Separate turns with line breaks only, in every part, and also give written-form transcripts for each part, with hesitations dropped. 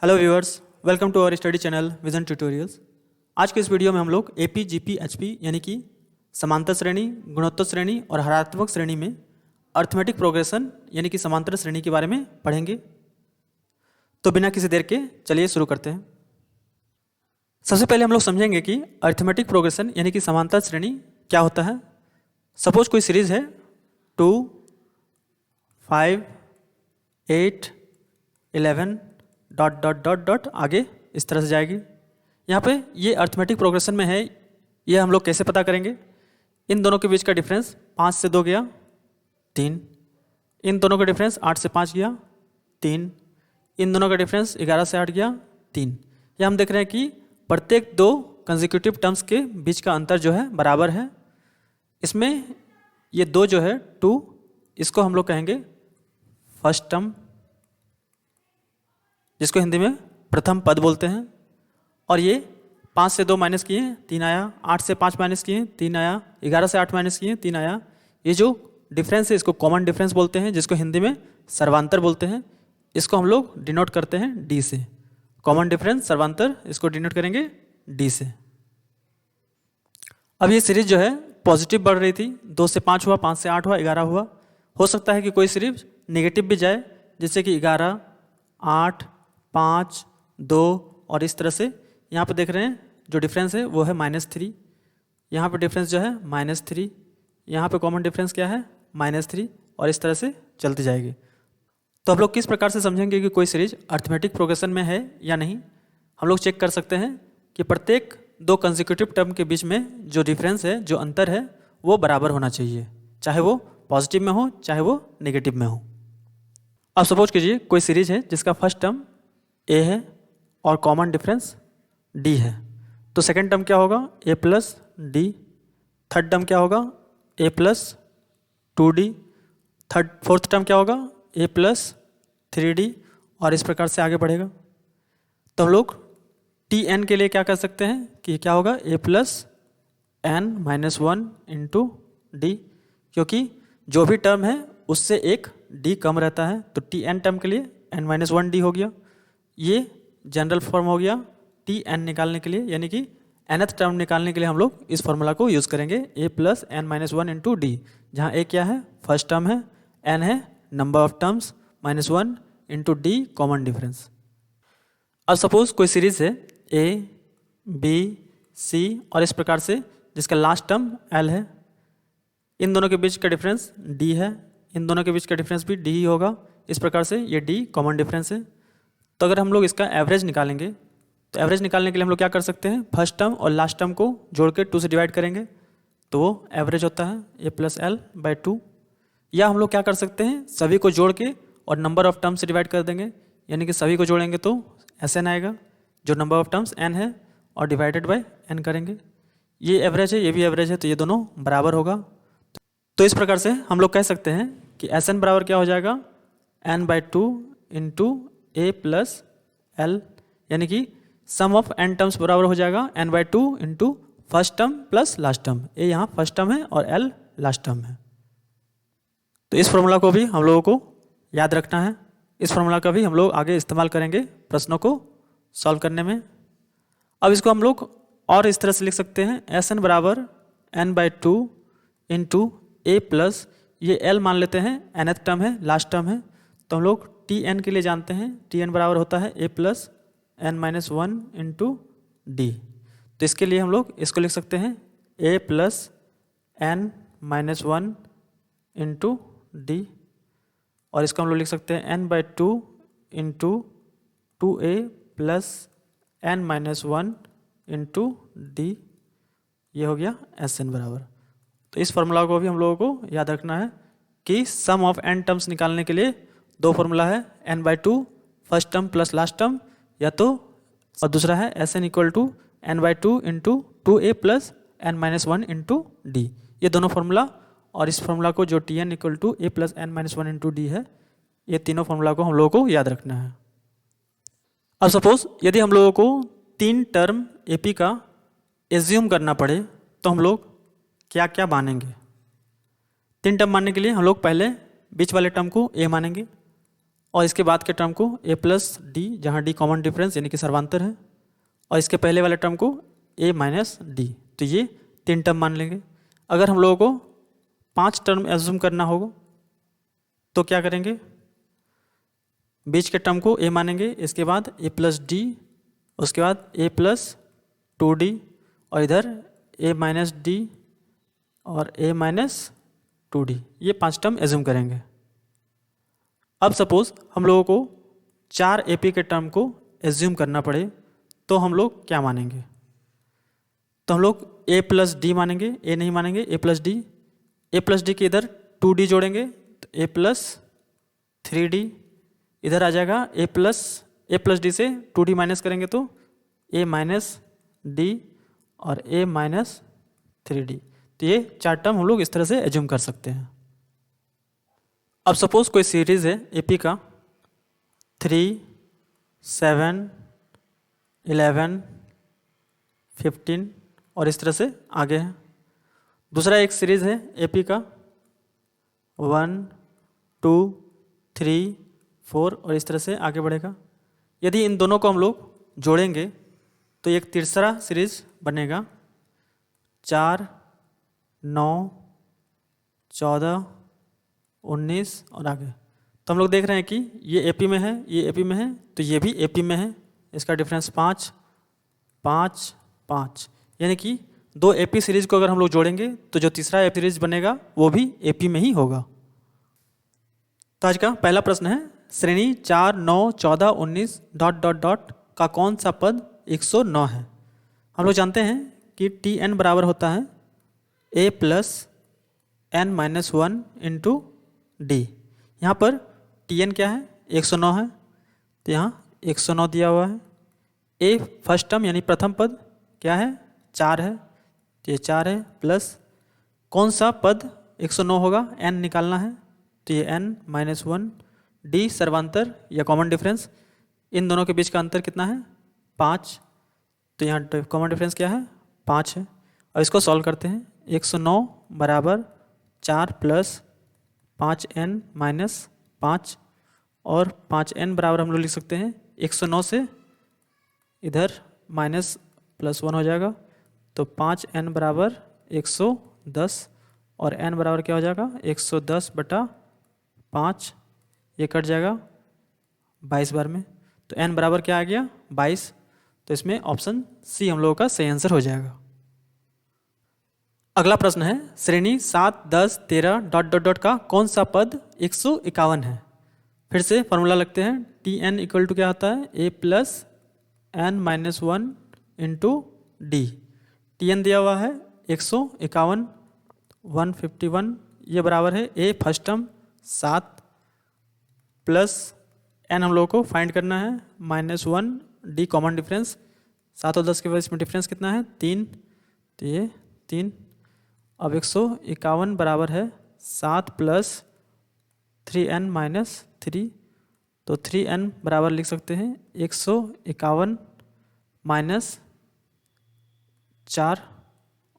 Hello viewers, welcome to our study channel vision tutorials. आज के इस वीडियो में हम लोग एपी, जीपी, एचपी यानी कि समांतर श्रेणी, गुणोत्तर श्रेणी और हरात्मक श्रेणी में अर्थमेटिक प्रोग्रेशन यानी कि समांतर श्रेणी के बारे में पढ़ेंगे। तो बिना किसी देर के चलिए शुरू करते हैं। सबसे पहले हम लोग समझेंगे कि अर्थमेटिक प्रोग्रेशन यानी कि समांतर श्रेणी क्या होता है। सपोज कोई सीरीज है 2, 5, 8, 11 डॉट डॉट डॉट डॉट आगे इस तरह से जाएगी। यहाँ पे ये अर्थमेटिक प्रोग्रेशन में है। ये हम लोग कैसे पता करेंगे? इन दोनों के बीच का डिफरेंस 5 से 2 गया 3, इन दोनों का डिफरेंस 8 से 5 गया 3, इन दोनों का डिफरेंस 11 से 8 गया 3। यह हम देख रहे हैं कि प्रत्येक दो कंसेक्यूटिव टर्म्स के बीच का अंतर जो है बराबर है। इसमें ये दो जो है 2, इसको हम लोग कहेंगे फर्स्ट टर्म, जिसको हिंदी में प्रथम पद बोलते हैं। और ये 5 से 2 माइनस किए 3 आया, 8 से 5 माइनस किए 3 आया, 11 से 8 माइनस किए 3 आया। ये जो डिफरेंस है इसको कॉमन डिफरेंस बोलते हैं, जिसको हिंदी में सर्वांतर बोलते हैं। इसको हम लोग डिनोट करते हैं डी से। कॉमन डिफरेंस सर्वांतर, इसको डिनोट करेंगे डी से। अब ये सीरीज जो है पॉजिटिव बढ़ रही थी, 2 से 5 हुआ, 5 से 8 हुआ, 11 हुआ। हो सकता है कि कोई सीरीज नेगेटिव भी जाए, जैसे कि 11, 8, 5, 2 और इस तरह से। यहाँ पे देख रहे हैं जो डिफरेंस है वो है -3। यहाँ पे डिफरेंस जो है -3, यहाँ पे कॉमन डिफरेंस क्या है -3, और इस तरह से चलती जाएगी। तो हम लोग किस प्रकार से समझेंगे कि कोई सीरीज अर्थमेटिक प्रोग्रेशन में है या नहीं? हम लोग चेक कर सकते हैं कि प्रत्येक दो कंसेक्यूटिव टर्म के बीच में जो डिफरेंस है, जो अंतर है, वो बराबर होना चाहिए, चाहे वो पॉजिटिव में हो चाहे वो नेगेटिव में हो। अब सपोज कीजिए कोई सीरीज है जिसका फर्स्ट टर्म ए है और कॉमन डिफरेंस डी है। तो सेकेंड टर्म क्या होगा? A plus D. Third term क्या होगा? A plus 2d। Fourth term क्या होगा? ए प्लस 3d, और इस प्रकार से आगे बढ़ेगा। तो हम लोग टी एन के लिए क्या कर सकते हैं कि क्या होगा? A plus N minus 1 into D, क्योंकि जो भी टर्म है उससे एक डी कम रहता है। तो टी एन टर्म के लिए एन माइनस 1 डी हो गया। ये जनरल फॉर्म हो गया टी एन निकालने के लिए, यानी कि nth टर्म निकालने के लिए हम लोग इस फॉर्मूला को यूज़ करेंगे, A plus N minus 1 into D, जहाँ ए क्या है? फर्स्ट टर्म है, एन है number of terms, -1 into D common difference. अब सपोज कोई सीरीज है ए, बी, सी और इस प्रकार से, जिसका लास्ट टर्म एल है। इन दोनों के बीच का डिफरेंस डी है, इन दोनों के बीच का डिफरेंस भी डी ही होगा। इस प्रकार से ये डी कॉमन डिफरेंस है। तो अगर हम लोग इसका एवरेज निकालेंगे, तो एवरेज निकालने के लिए हम लोग क्या कर सकते हैं? फर्स्ट टर्म और लास्ट टर्म को जोड़ के 2 से डिवाइड करेंगे, तो वो एवरेज होता है ए प्लस एल बाई 2। या हम लोग क्या कर सकते हैं? सभी को जोड़ के और नंबर ऑफ टर्म्स से डिवाइड कर देंगे, यानी कि सभी को जोड़ेंगे तो एस एन आएगा, जो नंबर ऑफ टर्म्स एन है, और डिवाइडेड बाई एन करेंगे। ये एवरेज है, ये भी एवरेज है, तो ये दोनों बराबर होगा। तो इस प्रकार से हम लोग कह सकते हैं कि एस एन बराबर क्या हो जाएगा? N by 2 into A plus L, यानी कि सम ऑफ एन टर्म्स बराबर हो जाएगा N by 2 into first term plus last term. A यहाँ फर्स्ट टर्म है और एल लास्ट टर्म है। तो इस फॉर्मूला को भी हम लोगों को याद रखना है। इस फॉर्मूला का भी हम लोग आगे इस्तेमाल करेंगे प्रश्नों को सॉल्व करने में। अब इसको हम लोग और इस तरह से लिख सकते हैं, एस एन बराबर n by 2 into A plus, ये एल मान लेते हैं, nth टर्म है, लास्ट टर्म है। तो हम लोग टी एन के लिए जानते हैं, टी एन बराबर होता है A plus N minus 1 into D. तो इसके लिए हम लोग इसको लिख सकते हैं A plus N minus 1 into D, और इसको हम लोग लिख सकते हैं N by 2 into 2a plus N minus 1 into D. ये हो गया एस एन बराबर। तो इस फार्मूला को भी हम लोगों को याद रखना है कि सम ऑफ एन टर्म्स निकालने के लिए दो फार्मूला है, n by 2 first term plus last term, या तो, और दूसरा है S n equal to n by 2 into 2a plus N minus 1 into D. ये दोनों फार्मूला, और इस फार्मूला को जो t n equal to a plus N minus 1 into d है, ये तीनों फार्मूला को हम लोगों को याद रखना है। अब सपोज यदि हम लोगों को 3 टर्म एपी का एज्यूम करना पड़े, तो हम लोग क्या क्या मानेंगे? 3 टर्म मानने के लिए हम लोग पहले बीच वाले टर्म को ए मानेंगे, और इसके बाद के टर्म को ए प्लस डी, जहाँ डी कॉमन डिफरेंस यानी कि सर्वांतर है, और इसके पहले वाले टर्म को ए माइनस डी। तो ये 3 टर्म मान लेंगे। अगर हम लोगों को 5 टर्म एज्यूम करना होगा तो क्या करेंगे, बीच के टर्म को ए मानेंगे, इसके बाद ए प्लस डी, उसके बाद ए प्लस 2d, और इधर ए माइनस डी और ए माइनस 2d, ये 5 टर्म एज्यूम करेंगे। अब सपोज हम लोगों को 4 एपी के टर्म को एज्यूम करना पड़े तो हम लोग क्या मानेंगे, तो हम लोग ए प्लस डी मानेंगे, ए नहीं मानेंगे, ए प्लस डी। ए प्लस डी के इधर 2d जोड़ेंगे तो ए प्लस 3d, इधर आ जाएगा ए प्लस डी से 2d माइनस करेंगे तो ए माइनस डी और ए माइनस 3d। तो ये 4 टर्म हम लोग इस तरह से एज्यूम कर सकते हैं। अब सपोज कोई सीरीज है एपी का 3, 7, 11, 15 और इस तरह से आगे है। दूसरा एक सीरीज है एपी का 1, 2, 3, 4 और इस तरह से आगे बढ़ेगा। यदि इन दोनों को हम लोग जोड़ेंगे तो एक तीसरा सीरीज बनेगा 4, 9, 14, 19 और आगे। तो हम लोग देख रहे हैं कि ये एपी में है, ये एपी में है, तो ये भी एपी में है। इसका डिफरेंस 5, 5, 5, यानी कि 2 एपी सीरीज को अगर हम लोग जोड़ेंगे तो जो तीसरा एपी सीरीज बनेगा वो भी एपी में ही होगा। तो आज का पहला प्रश्न है, श्रेणी 4, 9, 14, 19 डॉट डॉट डॉट का कौन सा पद 109 है। हम लोग जानते हैं कि टी एन बराबर होता है A plus N minus 1 into D. यहाँ पर टी एन क्या है, 109 है, तो यहाँ 109 दिया हुआ है। ए फर्स्ट टर्म यानी प्रथम पद क्या है, 4 है, तो ये 4 है, प्लस कौन सा पद 109 होगा, एन निकालना है, तो ये एन माइनस 1, डी सर्वांतर या कॉमन डिफरेंस, इन दोनों के बीच का अंतर कितना है, 5, तो यहाँ कॉमन डिफरेंस क्या है, 5 है। और इसको सॉल्व करते हैं, 109 बराबर 4 प्लस 5n माइनस 5 और 5n बराबर हम लोग लिख सकते हैं 109 से इधर माइनस प्लस 1 हो जाएगा, तो 5n बराबर 110 और n बराबर क्या हो जाएगा 110 बटा 5, ये कट जाएगा 22 बार में, तो n बराबर क्या आ गया 22। तो इसमें ऑप्शन सी हम लोगों का सही आंसर हो जाएगा। अगला प्रश्न है, श्रेणी 7, 10, 13 डॉट डॉट डॉट का कौन सा पद 151 है। फिर से फॉर्मूला लगते हैं, टी एन इक्वल टू क्या होता है, A plus N minus 1 into D. T N दिया हुआ है 151, 151, ये बराबर है A first term 7 plus N हम लोगों को फाइंड करना है माइनस 1, डी कॉमन डिफरेंस, 7 और 10 के बीच में डिफरेंस कितना है 3, तो ये 3। अब 151 बराबर है 7 प्लस 3n माइनस 3, तो 3n बराबर लिख सकते हैं 151 माइनस 4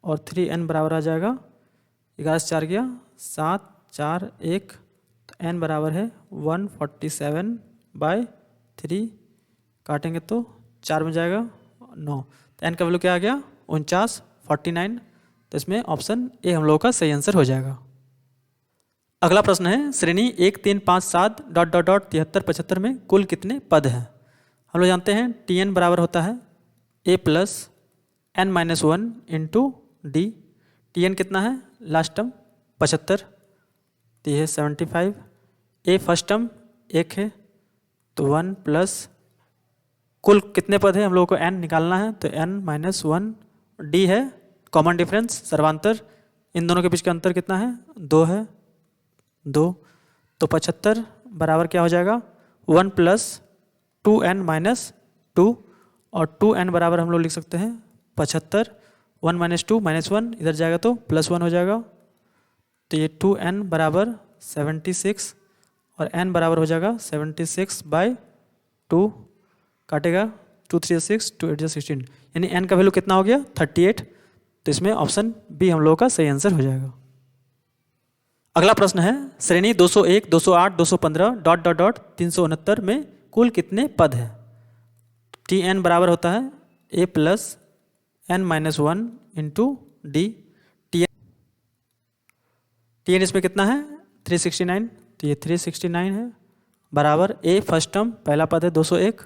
और 3n बराबर आ जाएगा 11 से 4 गया 7, 4, 1, तो n बराबर है 147/3, काटेंगे तो 4 में जाएगा 9, तो n का वैल्यू क्या आ गया 49, 49। तो इसमें ऑप्शन ए हम लोगों का सही आंसर हो जाएगा। अगला प्रश्न है, श्रेणी 1, 3, 5, 7 डॉट डॉट डॉट 73, 75 में कुल कितने पद हैं। हम लोग जानते हैं टी एन बराबर होता है A plus N minus 1 into D. T N कितना है लास्ट टर्म 75, तो ये है 75। ए फर्स्ट टर्म 1 है, तो 1 प्लस कुल कितने पद है हम लोगों को एन निकालना है, तो एन माइनस 1, डी है कॉमन डिफरेंस सर्वांतर, इन दोनों के बीच का अंतर कितना है 2 है, 2, तो 75 बराबर क्या हो जाएगा 1 प्लस 2n माइनस 2, और 2n बराबर हम लोग लिख सकते हैं 75, 1 माइनस 2 माइनस 1 इधर जाएगा तो प्लस 1 हो जाएगा, तो ये 2n बराबर 76 और n बराबर हो जाएगा 76/2, काटेगा 2 3 6, 2 8 16, यानी n का वैल्यू कितना हो गया 38। तो इसमें ऑप्शन बी हम लोगों का सही आंसर हो जाएगा। अगला प्रश्न है श्रेणी 201, 208, 215 डॉट डॉट डॉट 369 में कुल कितने पद हैं? टी एन बराबर होता है A plus N minus one into D. T N इसमें कितना है 369, तो ये 369 है बराबर ए फर्स्ट टर्म पहला पद है 201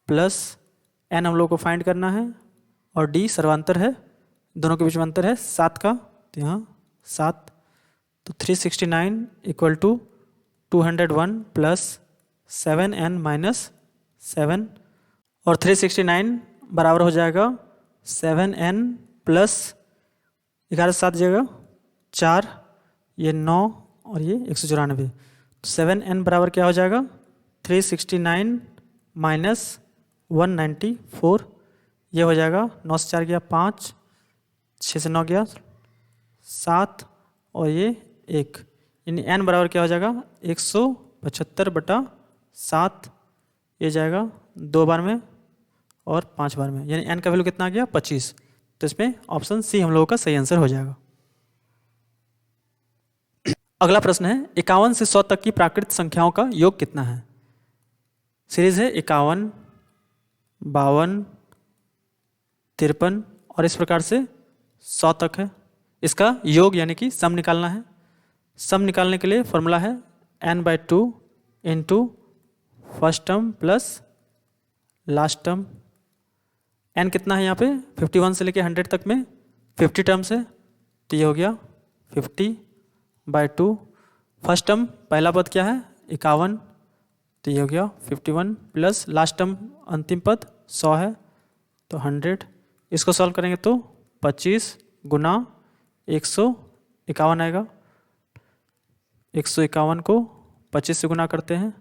प्लस एन हम लोग को फाइंड करना है और डी सर्वांतर है, दोनों के बीच में अंतर है 7 का, तो यहाँ 7, तो 369 equal to 201 plus 7n minus 7 और 369 बराबर हो जाएगा 7n प्लस 11 से 7 जगह 4, ये 9 और ये 194, तो 7n बराबर क्या हो जाएगा 369 माइनस 194, ये हो जाएगा 9 से 4 गया 5, 6 से 9 गया 7 और ये 1, यानी n बराबर क्या हो जाएगा 175/7, ये जाएगा 2 बार में और 5 बार में, यानी n का वैल्यू कितना आ गया 25, तो इसमें ऑप्शन सी हम लोगों का सही आंसर हो जाएगा। अगला प्रश्न है 51 से 100 तक की प्राकृत संख्याओं का योग कितना है? सीरीज है 51, 52, 53 और इस प्रकार से 100 तक है। इसका योग यानी कि सम निकालना है। सम निकालने के लिए फॉर्मूला है n/2 into first term plus last term. n कितना है यहाँ पे 51 से लेके 100 तक में 50 टर्म्स है, तो ये हो गया 50/2। फर्स्ट टर्म पहला पद क्या है 51, तो ये हो गया 51 प्लस लास्ट टर्म अंतिम पद 100 है, तो 100। इसको सॉल्व करेंगे तो 25 गुना 151 आएगा। 151 को 25 से गुना करते हैं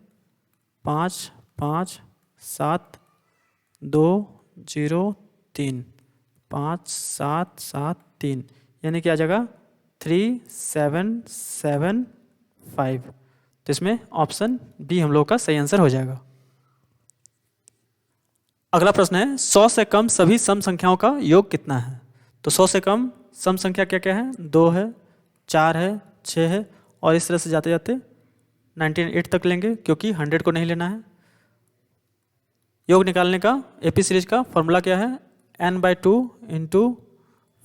5, 5, 7, 2, 0, 3, 5, 7, 7, 3, यानी कि आ जाएगा 3775, तो इसमें ऑप्शन बी हम लोग का सही आंसर हो जाएगा। अगला प्रश्न है 100 से कम सभी सम संख्याओं का योग कितना है? तो 100 से कम सम संख्या क्या क्या है 2 है, 4 है, 6 है और इस तरह से जाते जाते 98 तक लेंगे क्योंकि 100 को नहीं लेना है। योग निकालने का एपी सीरीज का फॉर्मूला क्या है n/2 into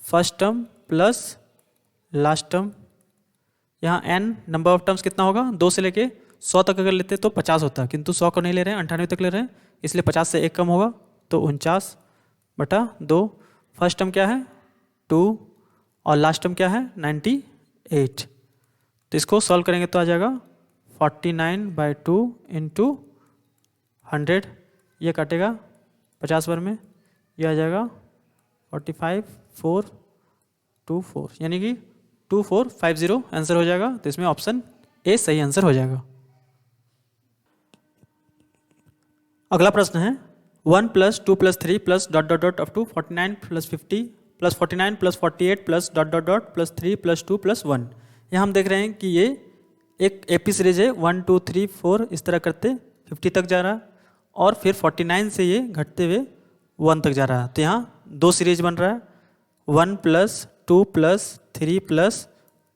first term plus last term. यहाँ n नंबर ऑफ टर्म्स कितना होगा 2 से लेके 100 तक अगर लेते तो 50 होता, किंतु 100 को नहीं ले रहे हैं 98 तक ले रहे हैं, इसलिए 50 से 1 कम होगा तो 49/2। फर्स्ट टर्म क्या है 2 और लास्ट टर्म क्या है 98, तो इसको सॉल्व करेंगे तो आ जाएगा 49/2 इंटू 100, ये काटेगा 50 बार में, ये आ जाएगा 45,424, यानी कि 2450 आंसर हो जाएगा, तो इसमें ऑप्शन ए सही आंसर हो जाएगा। अगला प्रश्न है 1 + 2 + 3 + dot dot dot up to 49 + 50 + 49 + 48 + dot dot dot +3 + 2 + 1। यहाँ हम देख रहे हैं कि ये एक एपी सीरीज है 1 2 3 4 इस तरह करते 50 तक जा रहा है और फिर 49 से ये घटते हुए 1 तक जा रहा है, तो यहाँ 2 सीरीज बन रहा है 1 + 2 + 3 +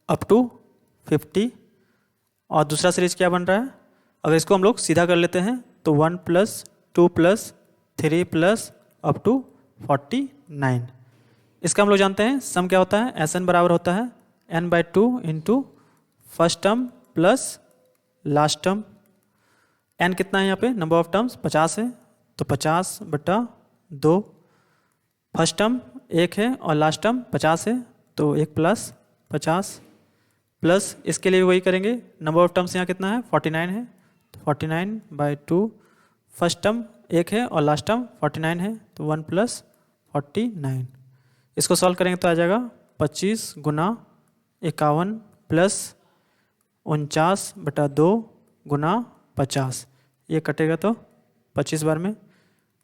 अप टू 50 और दूसरा सीरीज क्या बन रहा है, अगर इसको हम लोग सीधा कर लेते हैं तो 1 + 2 + 3 + अप टू 49। इसका हम लोग जानते हैं सम क्या होता है SN बराबर होता है n/2 into first term plus last term. n कितना है यहाँ पे नंबर ऑफ टर्म्स 50 है, तो 50/2। फर्स्ट टर्म 1 है और लास्ट टर्म 50 है, तो 1 + 50 प्लस इसके लिए वही करेंगे, नंबर ऑफ टर्म्स यहाँ कितना है 49 है, तो 49/2। फर्स्ट टर्म 1 है और लास्ट टर्म 49 है, तो 1 + 49। इसको सॉल्व करेंगे तो आ जाएगा 25 गुना 51 प्लस 49/2 गुना 50, ये कटेगा तो 25 बार में।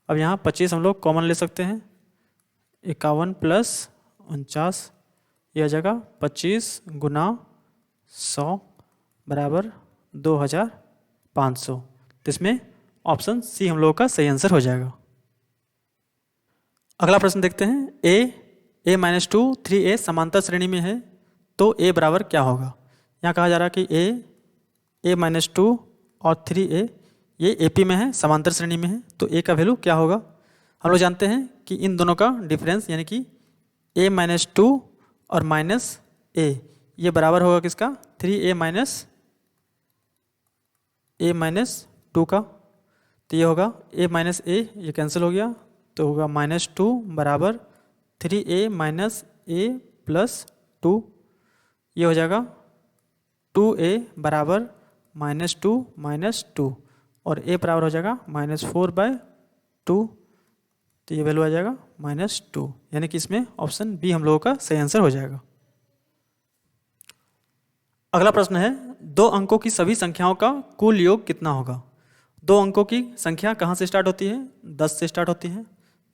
अब यहाँ 25 हम लोग कॉमन ले सकते हैं, 51 प्लस 49, ये आ जाएगा 25 गुना 100 बराबर 2500, तो इसमें ऑप्शन सी हम लोगों का सही आंसर हो जाएगा। अगला प्रश्न देखते हैं a - 2 3a समांतर श्रेणी में है तो ए बराबर क्या होगा। यहाँ कहा जा रहा है कि ए माइनस 2 और 3a ये AP में है, समांतर श्रेणी में है, तो a का वैल्यू क्या होगा। हम लोग जानते हैं कि इन दोनों का डिफरेंस यानी कि a माइनस 2 और माइनस a ये बराबर होगा किसका, 3a माइनस 2 का। तो ये होगा a माइनस a ये कैंसिल हो गया, तो होगा माइनस 2 बराबर 3a माइनस a प्लस 2। ये हो जाएगा 2a बराबर माइनस 2 और a बराबर हो जाएगा -4/2। तो ये वैल्यू आ जाएगा -2, यानी कि इसमें ऑप्शन बी हम लोगों का सही आंसर हो जाएगा। अगला प्रश्न है 2 अंकों की सभी संख्याओं का कुल योग कितना होगा। 2 अंकों की संख्या कहाँ से स्टार्ट होती है, 10 से स्टार्ट होती है,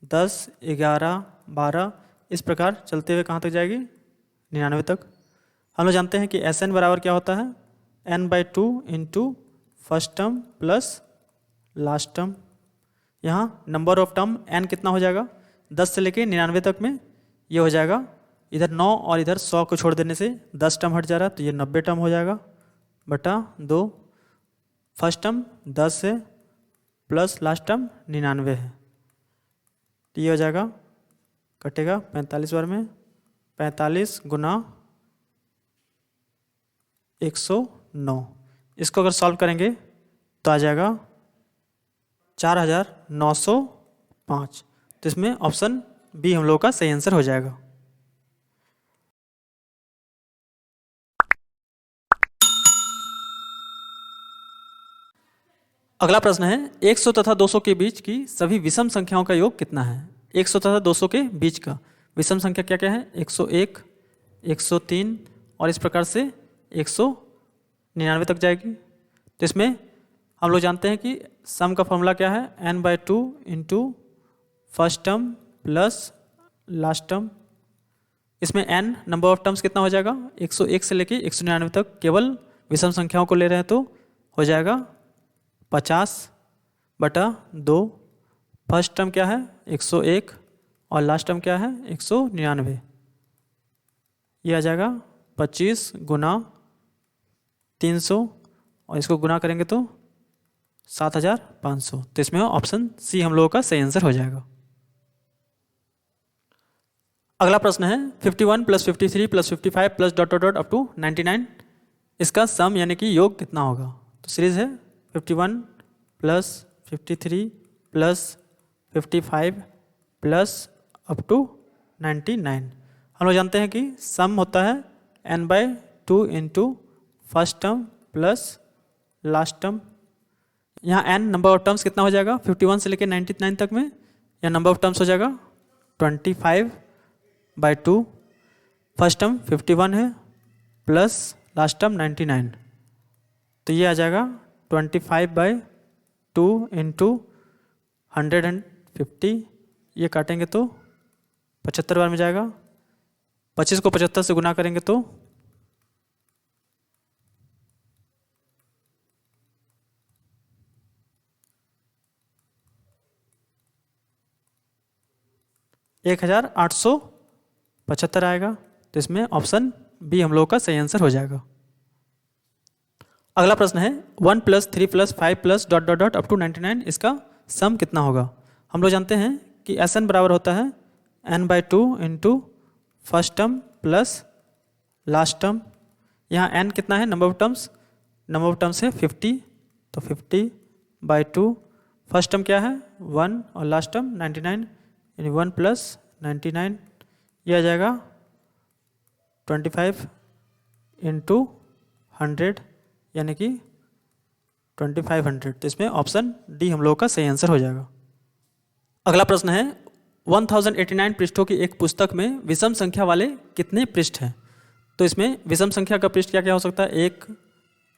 10, 11, 12 इस प्रकार चलते हुए कहाँ तक जाएगी, 99 तक। हम लोग जानते हैं कि Sn बराबर क्या होता है, n/2 into first term plus last term. यहाँ नंबर ऑफ टर्म n कितना हो जाएगा, 10 से लेके 99 तक में ये हो जाएगा, इधर 9 और इधर 100 को छोड़ देने से 10 टर्म हट जा रहा है, तो ये 90 टर्म हो जाएगा बटा 2। फर्स्ट टर्म 10 है प्लस लास्ट टर्म 99 है, तो ये हो जाएगा, कटेगा 45 बार में, 45 गुना 109। इसको अगर सॉल्व करेंगे तो आ जाएगा 4905। तो इसमें ऑप्शन बी हम लोग का सही आंसर हो जाएगा। अगला प्रश्न है 100 तथा 200 के बीच की सभी विषम संख्याओं का योग कितना है। 100 तथा 200 के बीच का विषम संख्या क्या क्या है, 101, 103 और इस प्रकार से 199 तक जाएगी। तो इसमें हम लोग जानते हैं कि सम का फॉर्मूला क्या है, n/2 into first term plus last term. इसमें n नंबर ऑफ टर्म्स कितना हो जाएगा, 101 से लेके 199 तक केवल विषम संख्याओं को ले रहे हैं, तो हो जाएगा 50/2। फर्स्ट टर्म क्या है 101 और लास्ट टर्म क्या है 199। ये आ जाएगा 25 गुना 300 और इसको गुना करेंगे तो 7500। तो इसमें ऑप्शन सी हम लोगों का सही आंसर हो जाएगा। अगला प्रश्न है 51 + 53 + 55 plus dot dot dot up to 99 इसका सम यानी कि योग कितना होगा। तो सीरीज है 51 + 53 + 55 प्लस अप टू 99। हम लोग जानते हैं कि सम होता है n/2 into first term plus last term. यहाँ n नंबर ऑफ टर्म्स कितना हो जाएगा, 51 से लेकर 99 तक में यह नंबर ऑफ टर्म्स हो जाएगा 25/2। फर्स्ट टर्म 51 है प्लस लास्ट टर्म 99, तो ये आ जाएगा 25/2 इंटू 150। ये काटेंगे तो 75 बार में जाएगा, 25 को 75 से गुना करेंगे तो 1875 आएगा। तो इसमें ऑप्शन बी हम लोग का सही आंसर हो जाएगा। अगला प्रश्न है 1 + 3 + 5 plus dot dot dot up to 99 इसका सम कितना होगा। हम लोग जानते हैं कि Sn बराबर होता है n/2 into first term plus last term. यहाँ n कितना है number of terms, number of terms है 50, तो 50/2। फर्स्ट टर्म क्या है 1 और लास्ट टर्म 99, यानी 1 + 99। यह आ जाएगा 25 इंटू 100 यानी कि 2500। तो इसमें ऑप्शन डी हम लोग का सही आंसर हो जाएगा। अगला प्रश्न है 1089 पृष्ठों की एक पुस्तक में विषम संख्या वाले कितने पृष्ठ हैं। तो इसमें विषम संख्या का पृष्ठ क्या क्या हो सकता है, 1,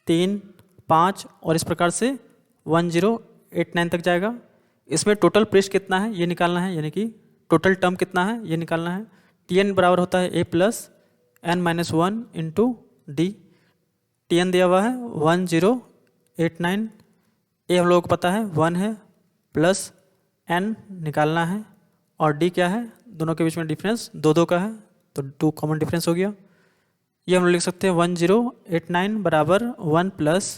3, 5 और इस प्रकार से 1089 तक जाएगा। इसमें टोटल पृष्ठ कितना है ये निकालना है, यानी कि टोटल टर्म कितना है ये निकालना है। Tn बराबर होता है a + n-1 into D. Tn दिया हुआ है 1089, ए हम लोगों को पता है 1 है, प्लस n निकालना है और d क्या है, दोनों के बीच में डिफरेंस 2 का है, तो 2 कॉमन डिफरेंस हो गया। ये हम लोग लिख सकते हैं 1089 बराबर 1 प्लस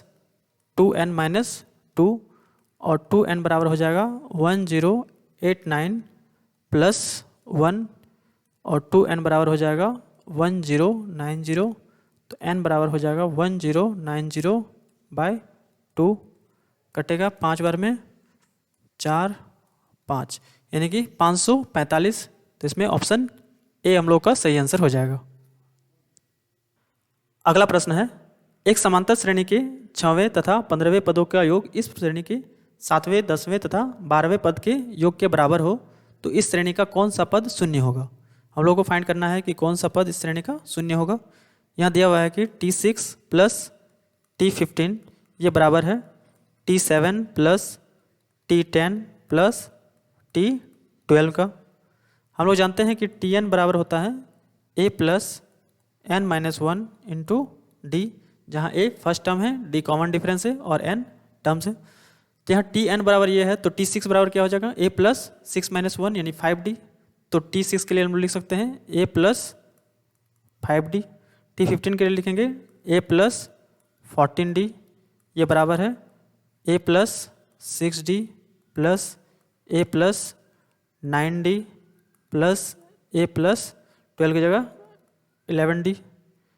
2n माइनस 2 और 2n बराबर हो जाएगा 1089 प्लस 1 और 2n बराबर हो जाएगा 1090, तो n बराबर हो जाएगा 1090 बाय 2, कटेगा 5 बार में 4 5, यानी कि 545। तो इसमें ऑप्शन ए हम लोग का सही आंसर हो जाएगा। अगला प्रश्न है, एक समांतर श्रेणी के 6वें तथा 15वें पदों का योग इस श्रेणी के 7वें 10वें तथा 12वें पद के योग के बराबर हो तो इस श्रेणी का कौन सा पद शून्य होगा। हम लोग को फाइंड करना है कि कौन सा पद इस श्रेणी का शून्य होगा। यहाँ दिया हुआ है कि T6 प्लस T15 ये बराबर है T7 plus T10 plus T12 का। हम लोग जानते हैं कि Tn बराबर होता है a plus n minus 1 into D, जहाँ a फर्स्ट टर्म है, d कॉमन डिफरेंस है और n टर्म्स है। तो यहाँ Tn बराबर ये है, तो T6 बराबर क्या हो जाएगा a प्लस 6 माइनस 1 यानी 5d। तो T6 के लिए हम लिख सकते हैं a प्लस 5d। T15 के लिए लिखेंगे a प्लस 14d, ये बराबर है a plus 6d plus a plus 9d plus a plus 12 की जगह 11d।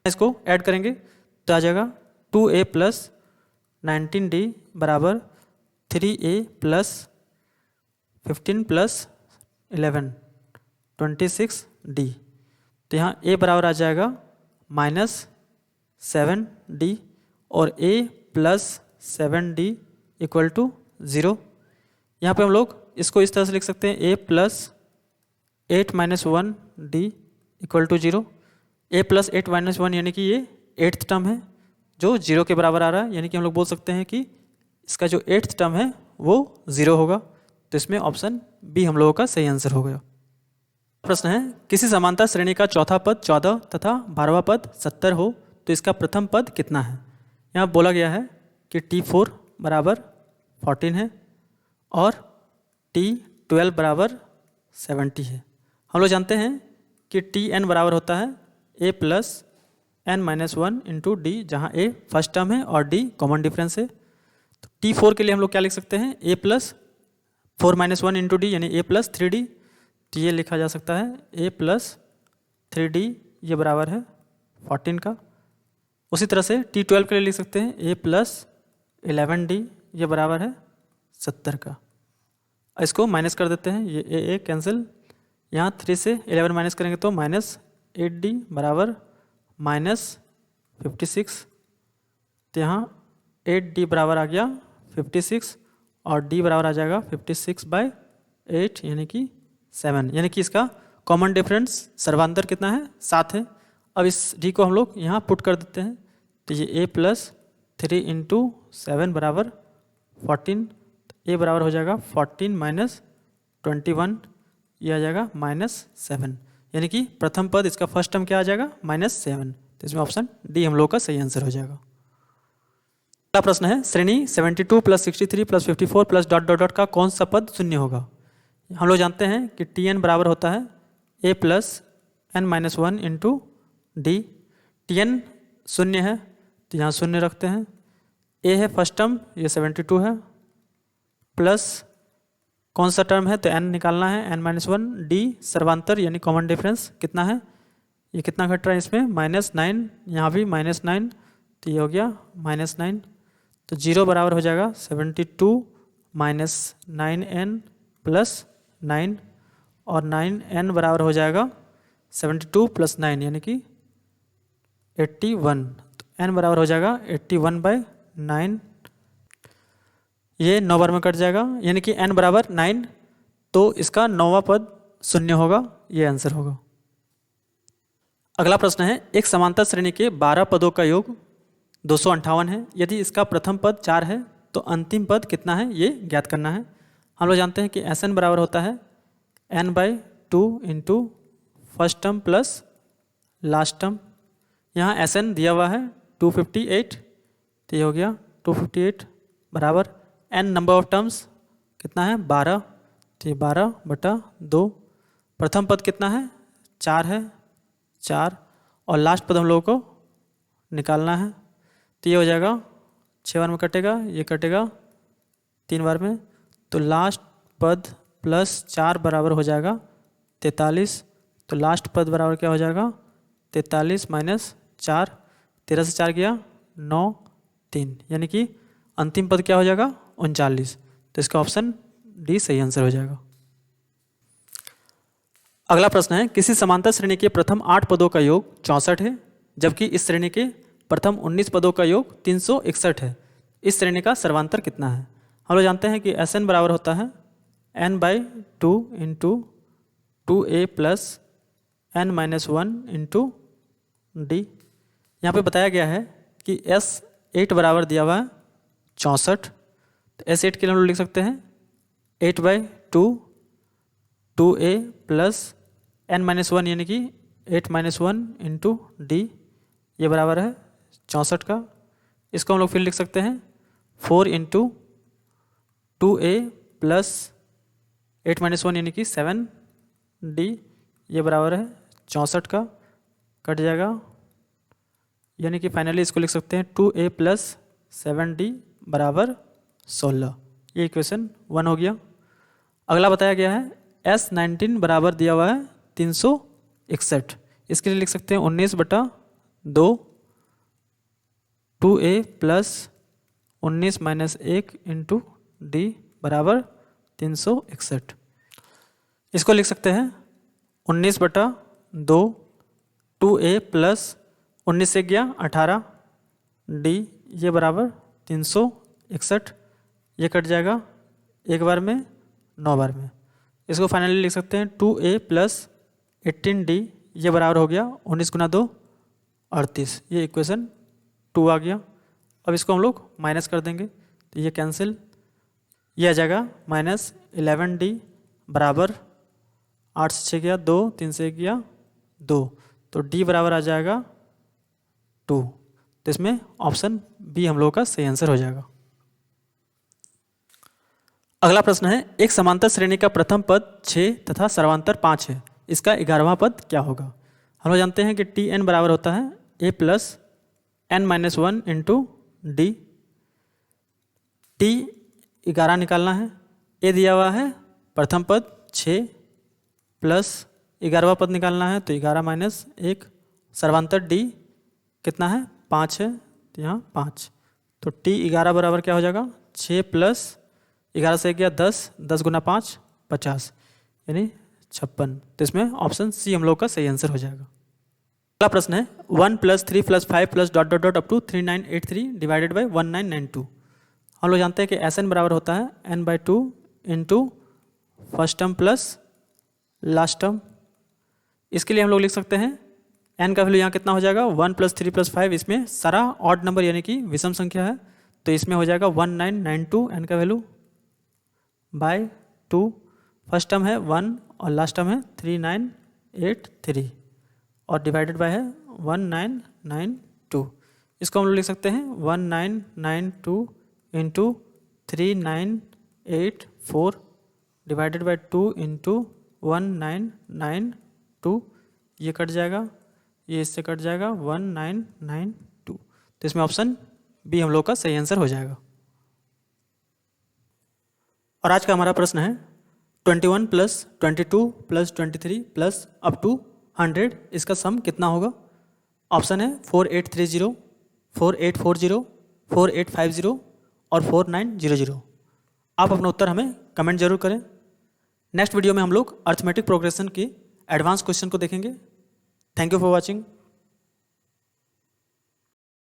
इसको ऐड करेंगे तो आ जाएगा 2a प्लस 19d बराबर 3a प्लस 15 प्लस 11 26d। तो यहाँ a बराबर आ जाएगा माइनस 7d और a plus 7d equal to 0। यहाँ पे हम लोग इसको इस तरह से लिख सकते हैं a plus 8 minus 1d equal to 0। a plus 8 minus 1 यानी कि ये 8th टर्म है जो 0 के बराबर आ रहा है, यानी कि हम लोग बोल सकते हैं कि इसका जो 8th टर्म है वो 0 होगा। तो इसमें ऑप्शन बी हम लोगों का सही आंसर हो गया। प्रश्न है, किसी समांतर श्रेणी का चौथा पद 14 तथा 12वां पद 70 हो तो इसका प्रथम पद कितना है। यहाँ बोला गया है कि T4 बराबर 14 है और T12 बराबर 70 है। हम लोग जानते हैं कि Tn बराबर होता है a plus n minus 1 into D, जहाँ a फर्स्ट टर्म है और d कॉमन डिफरेंस है। तो T4 के लिए हम लोग क्या लिख सकते हैं a plus 4 minus 1 into D यानी a प्लस 3d। तो ये लिखा जा सकता है a प्लस 3d ये बराबर है 14 का। उसी तरह से T12 के लिए लिख सकते हैं a प्लस 11d ये बराबर है 70 का। इसको माइनस कर देते हैं, ये a कैंसिल, यहाँ 3 से 11 माइनस करेंगे तो माइनस 8d बराबर माइनस 56। तो यहाँ 8d बराबर आ गया 56 और d बराबर आ जाएगा 56/8 यानी कि 7, यानी कि इसका कॉमन डिफरेंस सर्वांतर कितना है 7 है। अब इस d को हम लोग यहाँ पुट कर देते हैं, तो ये a प्लस 3 इंटू 7 बराबर 14, a बराबर हो जाएगा 14 माइनस 21, ये आ जाएगा -7, यानी कि प्रथम पद इसका फर्स्ट टर्म क्या आ जाएगा -7। तो इसमें ऑप्शन डी हम लोग का सही आंसर हो जाएगा। अगला प्रश्न है, श्रेणी 72 plus 63 plus 54 plus dot dot dot का कौन सा पद शून्य होगा। हम लोग जानते हैं कि Tn बराबर होता है a plus n minus 1 into D. Tn शून्य है तो यहाँ शून्य रखते हैं, a है फर्स्ट टर्म ये 72 है, प्लस कौन सा टर्म है तो n निकालना है n माइनस 1, d सर्वांतर यानी कॉमन डिफरेंस कितना है, ये कितना घट रहा है इसमें -9, यहाँ भी -9, तो ये हो गया -9। तो 0 बराबर हो जाएगा 72 माइनस 9n प्लस 9 और 9n बराबर हो जाएगा 72 प्लस 9 यानी कि 81। तो n बराबर हो जाएगा 81/9, ये 9 बार में कट जाएगा यानी कि n बराबर 9, तो इसका 9वां पद शून्य होगा, ये आंसर होगा। अगला प्रश्न है, एक समांतर श्रेणी के 12 पदों का योग 258 है, यदि इसका प्रथम पद 4 है तो अंतिम पद कितना है ये ज्ञात करना है। हम लोग जानते हैं कि Sn बराबर होता है n/2 into first term plus last term. यहाँ Sn दिया हुआ है 258, तो ये हो गया 258 बराबर n नंबर ऑफ टर्म्स कितना है 12, तो ये 12/2। प्रथम पद कितना है 4 है 4, और लास्ट पद हम लोगों को निकालना है। तो ये हो जाएगा 6 बार में कटेगा, ये कटेगा 3 बार में, तो लास्ट पद प्लस 4 बराबर हो जाएगा 43। तो लास्ट पद बराबर क्या हो जाएगा 43 माइनस 4, 13 से 4 गया 9, 3, यानी कि अंतिम पद क्या हो जाएगा 39। तो इसका ऑप्शन डी सही आंसर हो जाएगा। अगला प्रश्न है, किसी समांतर श्रेणी के प्रथम 8 पदों का योग 64 है, जबकि इस श्रेणी के प्रथम 19 पदों का योग 361 है। इस श्रेणी का सर्वांतर कितना है? हम लोग जानते हैं कि Sn बराबर होता है n/2 into 2a plus n-1 into D. यहाँ पर बताया गया है कि S8 बराबर दिया हुआ है 64, तो S8 के लिए हम लोग लिख सकते हैं 8/2 2a प्लस n-1 यानी कि 8-1 इंटू डी, ये बराबर है 64 का। इसको हम लोग फिर लिख सकते हैं 4 इंटू 2a प्लस 8-1 यानी कि 7d, ये बराबर है 64 का, कट जाएगा, यानी कि फाइनली इसको लिख सकते हैं 2a प्लस 7d बराबर 16। ये इक्वेशन 1 हो गया। अगला बताया गया है S19 बराबर दिया हुआ है 361, इसके लिए लिख सकते हैं 19/2 2a plus 19 minus 1 into D बराबर 361। इसको लिख सकते हैं 19/2 2a प्लस 19 से गया 18 डी, ये बराबर 361, ये कट जाएगा 1 बार में 9 बार में। इसको फाइनली लिख सकते हैं 2a प्लस 18d, ये बराबर हो गया 19 गुना 2 38, ये इक्वेशन 2 आ गया। अब इसको हम लोग माइनस कर देंगे, तो ये कैंसिल, ये आ जाएगा -11d बराबर 8 से 6 गया 2, 3 से 1 गया 2, तो d बराबर आ जाएगा 2। तो इसमें ऑप्शन बी हम लोग का सही आंसर हो जाएगा। अगला प्रश्न है, एक समांतर श्रेणी का प्रथम पद 6 तथा सर्वांतर 5 है, इसका 11वां पद क्या होगा? हम लोग जानते हैं कि Tn बराबर होता है a plus n-1 into D. T 11 निकालना है, a दिया हुआ है प्रथम पद 6 प्लस 11वां पद निकालना है, तो 11 माइनस 1, सर्वांतर d कितना है 5 है, तो यहाँ 5, तो T 11 बराबर क्या हो जाएगा 6 प्लस 11 से गया 10, 10 गुना 5 50, यानी 56। तो इसमें ऑप्शन सी हम लोग का सही आंसर हो जाएगा। अगला प्रश्न है 1 + 3 + 5 + ... अप टू 3983 डिवाइडेड बाई 1992। हम लोग जानते हैं कि Sn बराबर होता है n/2 into first term plus last term. इसके लिए हम लोग लिख सकते हैं n का वैल्यू यहाँ कितना हो जाएगा 1 + 3 + 5, इसमें सारा ऑड नंबर यानी कि विषम संख्या है, तो इसमें हो जाएगा 1992 n का वैल्यू बाय 2, फर्स्ट टर्म है 1 और लास्ट टर्म है 3983 और डिवाइडेड बाय है 1992। इसको हम लोग लिख सकते हैं 1992 इंटू 3984 डिवाइडेड बाय 2 इंटू 1992, ये कट जाएगा, ये इससे कट जाएगा 1992। तो इसमें ऑप्शन बी हम लोग का सही आंसर हो जाएगा। और आज का हमारा प्रश्न है 21 + 22 + 23 + अप टू 100, इसका सम कितना होगा? ऑप्शन है 4830, 4840, 4850 और 4900। आप अपना उत्तर हमें कमेंट जरूर करें। नेक्स्ट वीडियो में हम लोग अर्थमेटिक प्रोग्रेशन के एडवांस क्वेश्चन को देखेंगे। Thank you for watching.